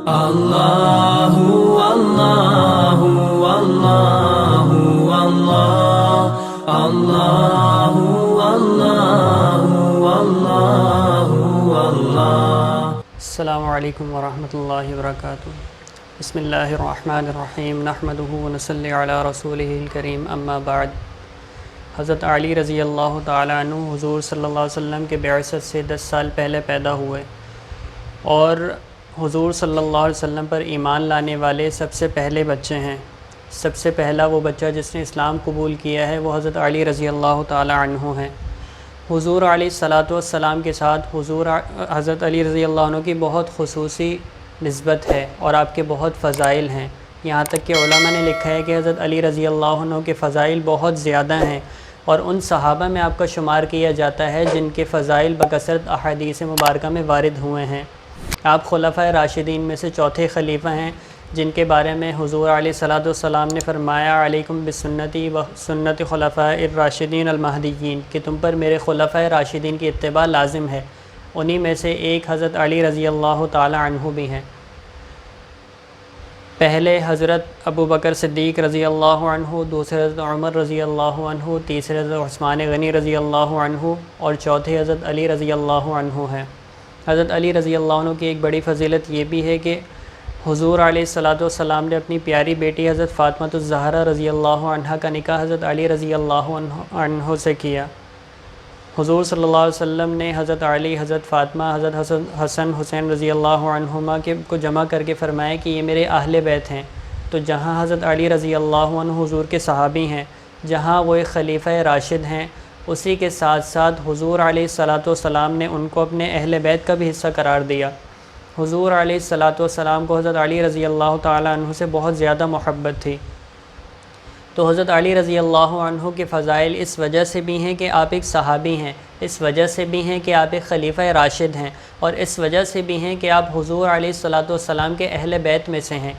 اللہ اللہ اللہ اللہ اللہ اللہ اللہ۔ السلام علیکم ورحمۃ اللہ وبرکاتہ۔ بسم اللہ الرحمن الرحیم، نحمدہ ونصلی علی رسولہ الکریم، اما بعد۔ حضرت علی رضی اللہ تعالیٰ عنہ حضور صلی اللہ علیہ وسلم کے بعثت سے 10 سال پہلے پیدا ہوئے، اور حضور صلی اللہ علیہ وسلم پر ایمان لانے والے سب سے پہلے بچے ہیں۔ سب سے پہلا وہ بچہ جس نے اسلام قبول کیا ہے وہ حضرت علی رضی اللہ تعالیٰ عنہ ہیں۔ حضور علیہ الصلاۃ والسلام کے ساتھ حضرت علی رضی اللہ عنہ کی بہت خصوصی نسبت ہے اور آپ کے بہت فضائل ہیں۔ یہاں تک کہ علماء نے لکھا ہے کہ حضرت علی رضی اللہ عنہ کے فضائل بہت زیادہ ہیں، اور ان صحابہ میں آپ کا شمار کیا جاتا ہے جن کے فضائل بکثرت احادیث مبارکہ میں وارد ہوئے ہیں۔ آپ خلفۂ راشدین میں سے چوتھے خلیفہ ہیں، جن کے بارے میں حضور علیہ الصلاۃ والسلام نے فرمایا علیکم بسنتی و سنت خلفاء الراشدین المہدیین، کہ تم پر میرے خلفۂ راشدین کی اتباع لازم ہے۔ انہی میں سے ایک حضرت علی رضی اللہ تعالی عنہ بھی ہیں۔ پہلے حضرت ابو بکر صدیق رضی اللہ عنہ، دوسرے حضرت عمر رضی اللہ عنہ، تیسرے حضرت عثمان غنی رضی اللہ عنہ، اور چوتھے حضرت علی رضی اللہ عنہ ہیں۔ حضرت علی رضی اللہ عنہ کی ایک بڑی فضیلت یہ بھی ہے کہ حضور علیہ الصلاۃ والسلام نے اپنی پیاری بیٹی حضرت فاطمہ الزہرا رضی اللہ عنہ کا نکاح حضرت علی رضی اللہ عنہ سے کیا۔ حضور صلی اللہ علیہ وسلم نے حضرت علی، حضرت فاطمہ، حضرت حسن حسین رضی اللہ عنہما کو جمع کر کے فرمایا کہ یہ میرے اہل بیت ہیں۔ تو جہاں حضرت علی رضی اللہ عنہ حضور کے صحابی ہیں، جہاں وہ ایک خلیفہ راشد ہیں، اسی کے ساتھ ساتھ حضور علیہ الصلاۃ والسلام نے ان کو اپنے اہل بیت کا بھی حصہ قرار دیا۔ حضور علیہ الصلاۃ والسلام کو حضرت علی رضی اللہ تعالیٰ عنہ سے بہت زیادہ محبت تھی۔ تو حضرت علی رضی اللہ عنہ کے فضائل اس وجہ سے بھی ہیں کہ آپ ایک صحابی ہیں، اس وجہ سے بھی ہیں کہ آپ ایک خلیفہ راشد ہیں، اور اس وجہ سے بھی ہیں کہ آپ حضور علیہ الصلاۃ والسلام کے اہل بیت میں سے ہیں۔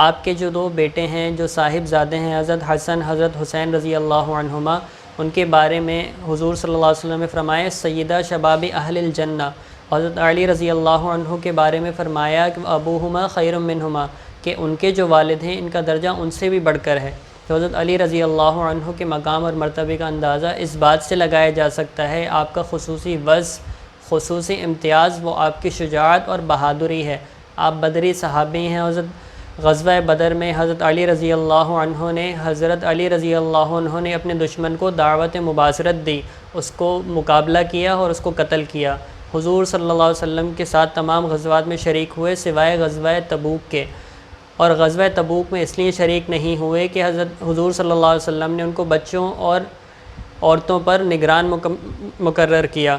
آپ کے جو 2 بیٹے ہیں، جو صاحب زادے ہیں، حضرت حسن، حضرت حسین رضی اللہ عنہما، ان کے بارے میں حضور صلی اللہ علیہ وسلم نے فرمایا سیدہ شباب اہل الجنہ۔ حضرت علی رضی اللہ عنہ کے بارے میں فرمایا کہ ابوہما خیر منہما، کہ ان کے جو والد ہیں ان کا درجہ ان سے بھی بڑھ کر ہے۔ تو حضرت علی رضی اللہ عنہ کے مقام اور مرتبے کا اندازہ اس بات سے لگایا جا سکتا ہے، آپ کا خصوصی وصف، خصوصی امتیاز وہ آپ کی شجاعت اور بہادری ہے۔ آپ بدری صحابی ہیں۔ حضرت غزوہ بدر میں حضرت علی رضی اللہ عنہ نے اپنے دشمن کو دعوت مباشرت دی، اس کو مقابلہ کیا اور اس کو قتل کیا۔ حضور صلی اللہ علیہ وسلم کے ساتھ تمام غزوات میں شریک ہوئے سوائے غزوہ تبوک کے، اور غزوہ تبوک میں اس لیے شریک نہیں ہوئے کہ حضور صلی اللہ علیہ وسلم نے ان کو بچوں اور عورتوں پر نگران مقرر کیا۔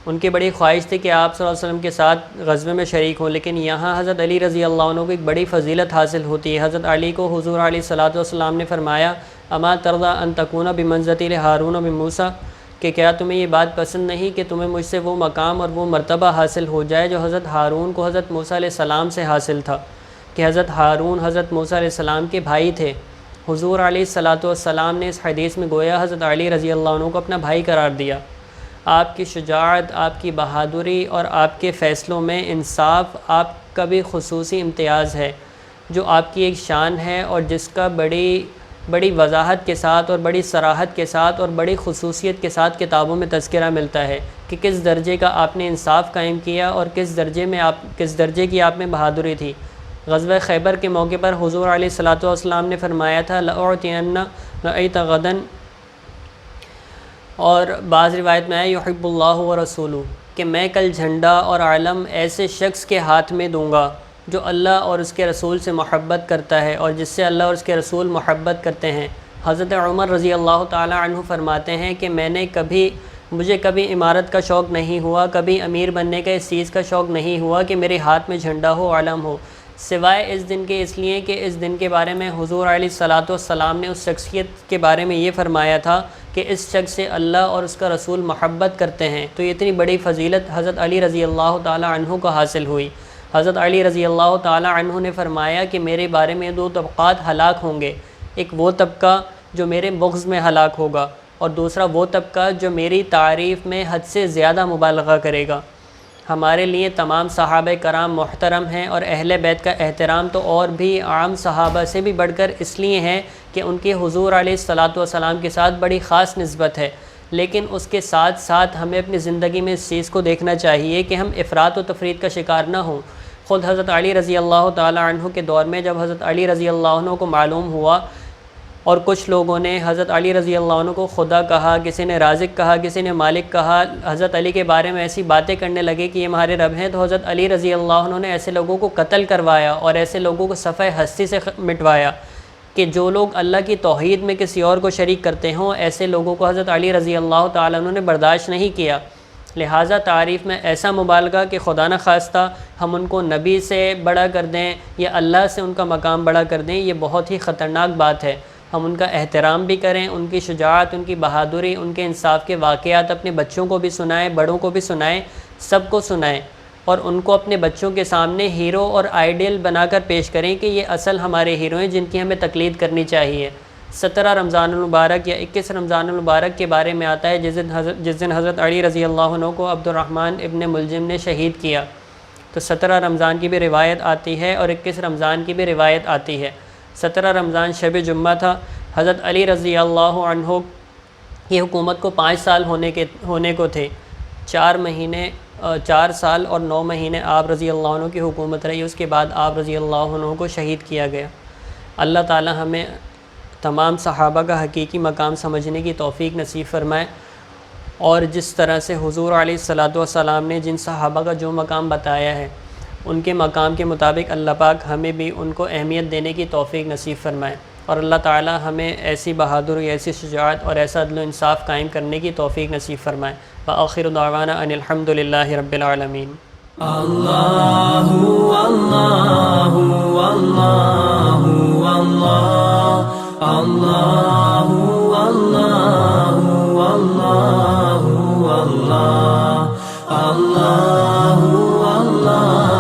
ان کی بڑی خواہش تھی کہ آپ صلی اللہ علیہ وسلم کے ساتھ غزوے میں شریک ہوں، لیکن یہاں حضرت علی رضی اللہ عنہ کو ایک بڑی فضیلت حاصل ہوتی ہے۔ حضرت علی کو حضور علیہ الصلاۃ والسلام نے فرمایا اما ترضی ان تکون بمنزلۃ ہارون وموسیٰ، کہ کیا تمہیں یہ بات پسند نہیں کہ تمہیں مجھ سے وہ مقام اور وہ مرتبہ حاصل ہو جائے جو حضرت ہارون کو حضرت موسیٰ علیہ السلام سے حاصل تھا، کہ حضرت ہارون حضرت موسیٰ علیہ السلام کے بھائی تھے۔ حضور علیہ الصلاۃ والسلام نے اس حدیث میں گویا حضرت علی رضی اللہ عنہ کو اپنا بھائی قرار دیا۔ آپ کی شجاعت، آپ کی بہادری اور آپ کے فیصلوں میں انصاف آپ کا بھی خصوصی امتیاز ہے، جو آپ کی ایک شان ہے، اور جس کا بڑی وضاحت کے ساتھ اور بڑی صراحت کے ساتھ اور بڑی خصوصیت کے ساتھ کتابوں میں تذکرہ ملتا ہے کہ کس درجے کا آپ نے انصاف قائم کیا اور کس درجے کی آپ میں بہادری تھی۔ غزوہ خیبر کے موقع پر حضور علیہ الصلاۃ والسلام نے فرمایا تھا لأعطین رأیت غدا، اور بعض روایت میں ہے یحب اللہ ورسولہ، کہ میں کل جھنڈا اور علم ایسے شخص کے ہاتھ میں دوں گا جو اللہ اور اس کے رسول سے محبت کرتا ہے اور جس سے اللہ اور اس کے رسول محبت کرتے ہیں۔ حضرت عمر رضی اللہ تعالی عنہ فرماتے ہیں کہ مجھے کبھی عمارت کا شوق نہیں ہوا، کبھی امیر بننے کا اس چیز کا شوق نہیں ہوا کہ میرے ہاتھ میں جھنڈا ہو، علم ہو، سوائے اس دن کے، اس لیے کہ اس دن کے بارے میں حضور علیہ الصلاۃ والسلام نے اس شخصیت کے بارے میں یہ فرمایا تھا کہ اس شخص سے اللہ اور اس کا رسول محبت کرتے ہیں۔ تو یہ اتنی بڑی فضیلت حضرت علی رضی اللہ تعالی عنہ کو حاصل ہوئی۔ حضرت علی رضی اللہ تعالی عنہ نے فرمایا کہ میرے بارے میں 2 طبقات ہلاک ہوں گے، ایک وہ طبقہ جو میرے بغض میں ہلاک ہوگا، اور دوسرا وہ طبقہ جو میری تعریف میں حد سے زیادہ مبالغہ کرے گا۔ ہمارے لیے تمام صحابہ کرام محترم ہیں، اور اہل بیت کا احترام تو اور بھی عام صحابہ سے بھی بڑھ کر اس لیے ہیں کہ ان کے حضور علیہ الصلاۃ والسلام کے ساتھ بڑی خاص نسبت ہے۔ لیکن اس کے ساتھ ساتھ ہمیں اپنی زندگی میں اس چیز کو دیکھنا چاہیے کہ ہم افراط و تفریط کا شکار نہ ہوں۔ خود حضرت علی رضی اللہ تعالیٰ عنہ کے دور میں جب حضرت علی رضی اللہ عنہ کو معلوم ہوا اور کچھ لوگوں نے حضرت علی رضی اللہ عنہ کو خدا کہا، کسی نے رازق کہا، کسی نے مالک کہا، حضرت علی کے بارے میں ایسی باتیں کرنے لگے کہ یہ ہمارے رب ہیں، تو حضرت علی رضی اللہ عنہ نے ایسے لوگوں کو قتل کروایا اور ایسے لوگوں کو صفحہ ہستی سے مٹوایا کہ جو لوگ اللہ کی توحید میں کسی اور کو شریک کرتے ہوں، ایسے لوگوں کو حضرت علی رضی اللہ تعالیٰ عنہ نے برداشت نہیں کیا۔ لہٰذا تعریف میں ایسا مبالغہ کہ خدا نہ خواستہ ہم ان کو نبی سے بڑا کر دیں یا اللہ سے ان کا مقام بڑا کر دیں، یہ بہت ہی خطرناک بات ہے۔ ہم ان کا احترام بھی کریں، ان کی شجاعت، ان کی بہادری، ان کے انصاف کے واقعات اپنے بچوں کو بھی سنائیں، بڑوں کو بھی سنائیں، سب کو سنائیں، اور ان کو اپنے بچوں کے سامنے ہیرو اور آئیڈیل بنا کر پیش کریں کہ یہ اصل ہمارے ہیرو ہیں جن کی ہمیں تقلید کرنی چاہیے۔ 17 رمضان المبارک یا 21 رمضان المبارک کے بارے میں آتا ہے جس دن حضرت علی رضی اللہ عنہ کو عبد الرحمن ابن ملجم نے شہید کیا، تو 17 رمضان کی بھی روایت آتی ہے اور 21 رمضان کی بھی روایت آتی ہے۔ 17 رمضان شب جمعہ تھا۔ حضرت علی رضی اللہ عنہ کی حکومت کو 5 سال ہونے کو تھے، 4 سال اور 9 مہینے آپ رضی اللہ عنہ کی حکومت رہی، اس کے بعد آپ رضی اللہ عنہ کو شہید کیا گیا۔ اللہ تعالی ہمیں تمام صحابہ کا حقیقی مقام سمجھنے کی توفیق نصیب فرمائے، اور جس طرح سے حضور علیہ الصلاۃ والسلام نے جن صحابہ کا جو مقام بتایا ہے ان کے مقام کے مطابق اللہ پاک ہمیں بھی ان کو اہمیت دینے کی توفیق نصیب فرمائے، اور اللہ تعالی ہمیں ایسی بہادری، ایسی شجاعت اور ایسا عدل و انصاف قائم کرنے کی توفیق نصیب فرمائے۔ وآخر دعوانا ان الحمد للہ رب العالمین۔ اللہ اللہ اللہ اللہ اللہ اللہ اللہ اللہ اللہ اللہ